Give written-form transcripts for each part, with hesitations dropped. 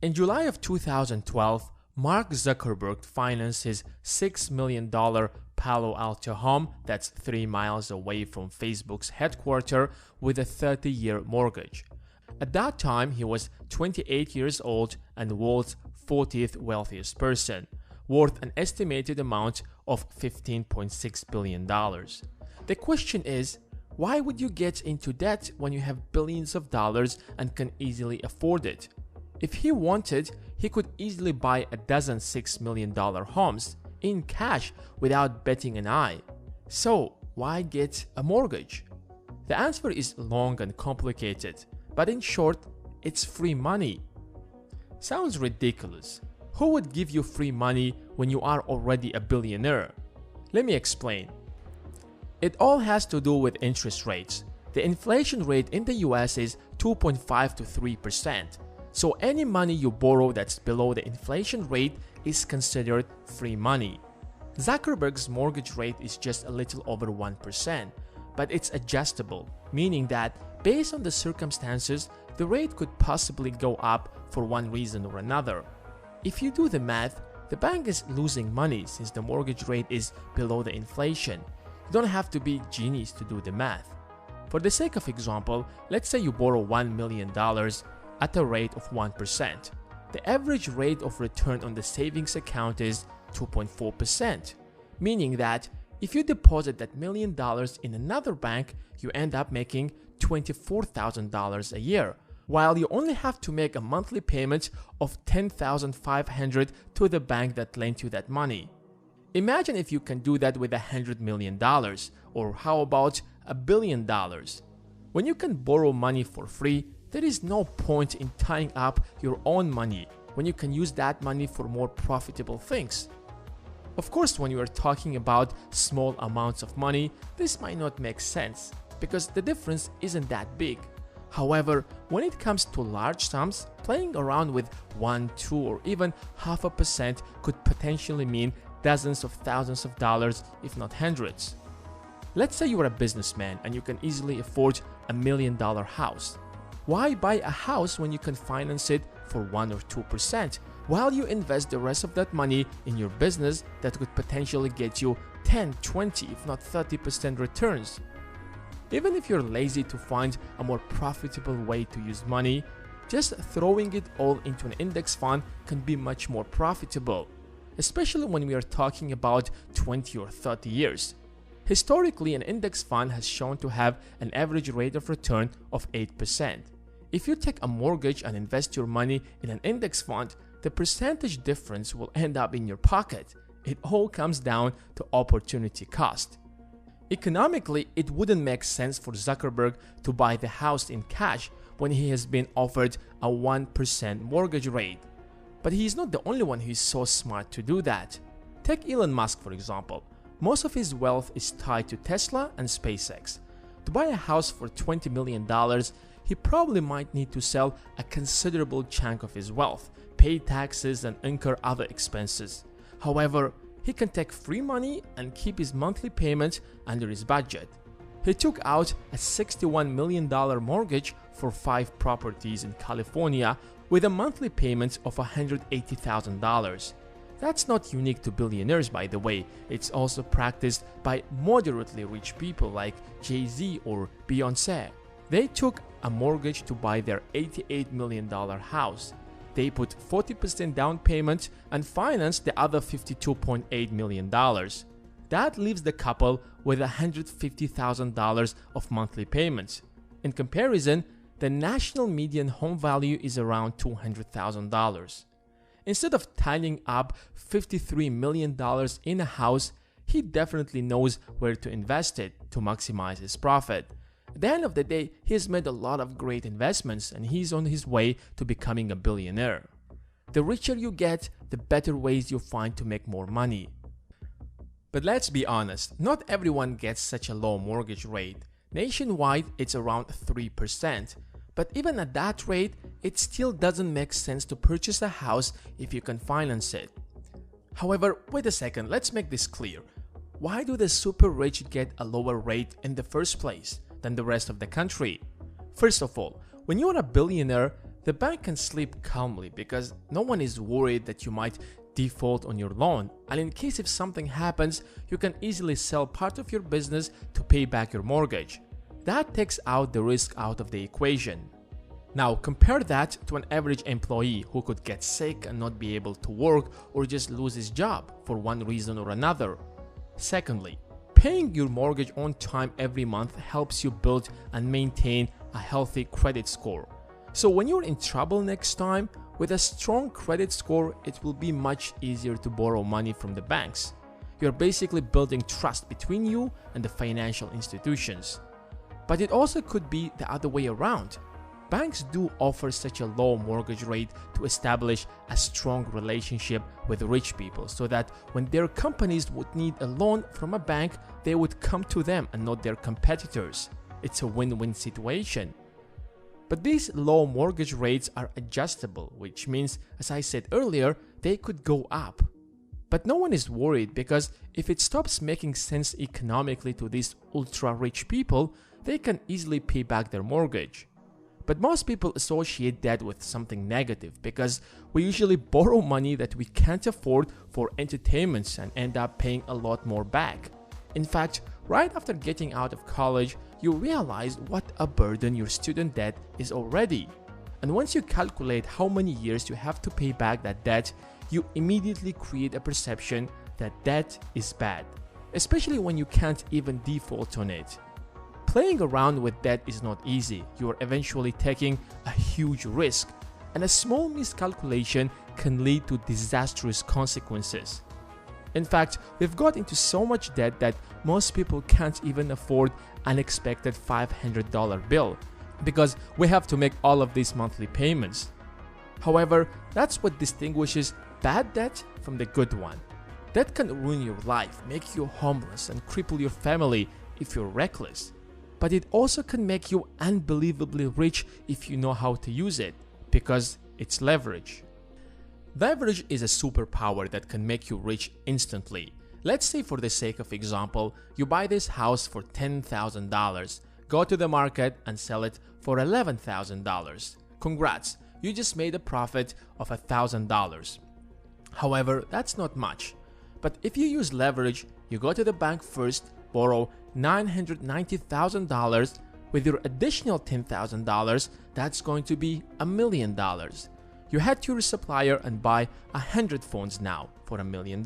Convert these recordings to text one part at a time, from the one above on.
In July of 2012, Mark Zuckerberg financed his $6 million Palo Alto home that's 3 miles away from Facebook's headquarters with a 30-year mortgage. At that time, he was 28 years old and the world's 40th wealthiest person, worth an estimated amount of $15.6 billion. The question is, why would you get into debt when you have billions of dollars and can easily afford it? If he wanted, he could easily buy a dozen $6 million homes in cash without batting an eye. So why get a mortgage? The answer is long and complicated, but in short, it's free money. Sounds ridiculous. Who would give you free money when you are already a billionaire? Let me explain. It all has to do with interest rates. The inflation rate in the US is 2.5 to 3%. So any money you borrow that's below the inflation rate is considered free money. Zuckerberg's mortgage rate is just a little over 1%, but it's adjustable, meaning that based on the circumstances, the rate could possibly go up for one reason or another. If you do the math, the bank is losing money since the mortgage rate is below the inflation. You don't have to be genius to do the math. For the sake of example, let's say you borrow $1 million at a rate of 1%. The average rate of return on the savings account is 2.4%, meaning that if you deposit that $1 million in another bank, you end up making $24,000 a year, while you only have to make a monthly payment of $10,500 to the bank that lent you that money. Imagine if you can do that with $100 million, or how about $1 billion? When you can borrow money for free, there is no point in tying up your own money when you can use that money for more profitable things. Of course, when you are talking about small amounts of money, this might not make sense because the difference isn't that big. However, when it comes to large sums, playing around with 1, 2, or even 0.5% could potentially mean dozens of thousands of dollars, if not hundreds. Let's say you are a businessman and you can easily afford $1 million house. Why buy a house when you can finance it for 1 or 2%, while you invest the rest of that money in your business that could potentially get you 10, 20, if not 30% returns? Even if you're lazy to find a more profitable way to use money, just throwing it all into an index fund can be much more profitable, especially when we are talking about 20 or 30 years. Historically, an index fund has shown to have an average rate of return of 8%. If you take a mortgage and invest your money in an index fund, the percentage difference will end up in your pocket. It all comes down to opportunity cost. Economically, it wouldn't make sense for Zuckerberg to buy the house in cash when he has been offered a 1% mortgage rate. But he is not the only one who is so smart to do that. Take Elon Musk, for example. Most of his wealth is tied to Tesla and SpaceX. To buy a house for $20 million, he probably might need to sell a considerable chunk of his wealth, pay taxes, and incur other expenses. However, he can take free money and keep his monthly payments under his budget. He took out a $61 million mortgage for 5 properties in California with a monthly payment of $180,000. That's not unique to billionaires, by the way. It's also practiced by moderately rich people like Jay-Z or Beyoncé. They took a mortgage to buy their $88 million house. They put 40% down payment and financed the other $52.8 million. That leaves the couple with $150,000 of monthly payments. In comparison, the national median home value is around $200,000. Instead of tying up $53 million in a house, he definitely knows where to invest it to maximize his profit. At the end of the day, he has made a lot of great investments and he's on his way to becoming a billionaire. The richer you get, the better ways you find to make more money. But let's be honest, not everyone gets such a low mortgage rate. Nationwide, it's around 3%. But even at that rate, it still doesn't make sense to purchase a house if you can finance it. However, wait a second, let's make this clear. Why do the super rich get a lower rate in the first place than the rest of the country? First of all, when you are a billionaire, the bank can sleep calmly because no one is worried that you might default on your loan, and in case if something happens, you can easily sell part of your business to pay back your mortgage. That takes out the risk out of the equation. Now compare that to an average employee who could get sick and not be able to work or just lose his job for one reason or another. Secondly, paying your mortgage on time every month helps you build and maintain a healthy credit score. So when you're in trouble next time, with a strong credit score, it will be much easier to borrow money from the banks. You're basically building trust between you and the financial institutions. But it also could be the other way around. Banks do offer such a low mortgage rate to establish a strong relationship with rich people so that when their companies would need a loan from a bank, they would come to them and not their competitors. It's a win-win situation. But these low mortgage rates are adjustable, which means, as I said earlier, they could go up. But no one is worried because if it stops making sense economically to these ultra-rich people, they can easily pay back their mortgage. But most people associate that with something negative because we usually borrow money that we can't afford for entertainments and end up paying a lot more back. In fact, right after getting out of college, you realize what a burden your student debt is already. And once you calculate how many years you have to pay back that debt, you immediately create a perception that debt is bad, especially when you can't even default on it. Playing around with debt is not easy. You are eventually taking a huge risk, and a small miscalculation can lead to disastrous consequences. In fact, we've got into so much debt that most people can't even afford an unexpected $500 bill because we have to make all of these monthly payments. However, that's what distinguishes bad debt from the good one. Debt can ruin your life, make you homeless, and cripple your family if you're reckless. But it also can make you unbelievably rich if you know how to use it, because it's leverage. Leverage is a superpower that can make you rich instantly. Let's say, for the sake of example, you buy this house for $10,000, go to the market and sell it for $11,000. Congrats, you just made a profit of $1,000. However, that's not much. But if you use leverage, you go to the bank first, borrow $990,000. With your additional $10,000, that's going to be $1 million. You head to your supplier and buy 100 phones now for $1 million.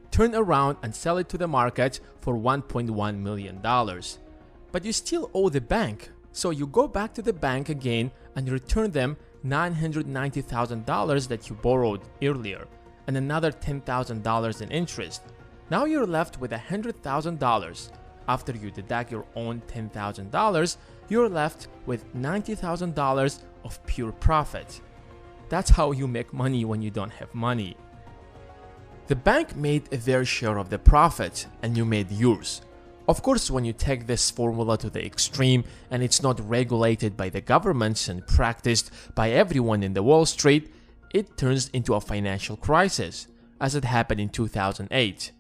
Turn around and sell it to the market for $1.1 million. But you still owe the bank, so you go back to the bank again and return them $990,000 that you borrowed earlier, and another $10,000 in interest. Now you're left with $100,000. After you deduct your own $10,000, you're left with $90,000 of pure profit. That's how you make money when you don't have money. The bank made their share of the profit and you made yours. Of course, when you take this formula to the extreme and it's not regulated by the governments and practiced by everyone in the Wall Street, it turns into a financial crisis, as it happened in 2008.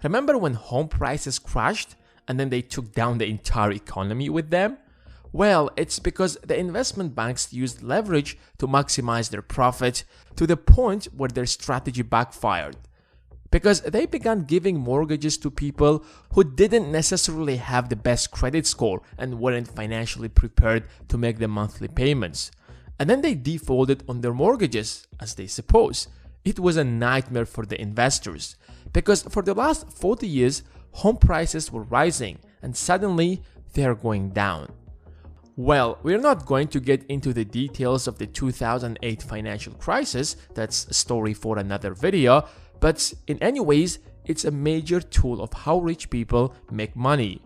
Remember when home prices crashed and then they took down the entire economy with them? Well, it's because the investment banks used leverage to maximize their profit to the point where their strategy backfired. Because they began giving mortgages to people who didn't necessarily have the best credit score and weren't financially prepared to make the monthly payments. And then they defaulted on their mortgages, as they suppose. It was a nightmare for the investors, because for the last 40 years, home prices were rising and suddenly they're going down. Well, we're not going to get into the details of the 2008 financial crisis, that's a story for another video, but in any ways, it's a major tool of how rich people make money.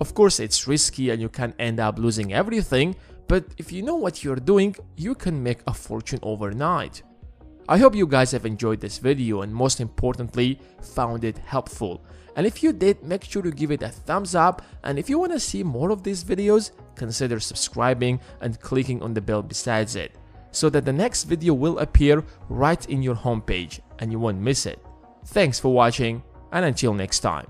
Of course, it's risky and you can end up losing everything, but if you know what you're doing, you can make a fortune overnight. I hope you guys have enjoyed this video and most importantly, found it helpful. And if you did, make sure to give it a thumbs up, and if you want to see more of these videos, consider subscribing and clicking on the bell besides it, so that the next video will appear right in your homepage and you won't miss it. Thanks for watching, and until next time.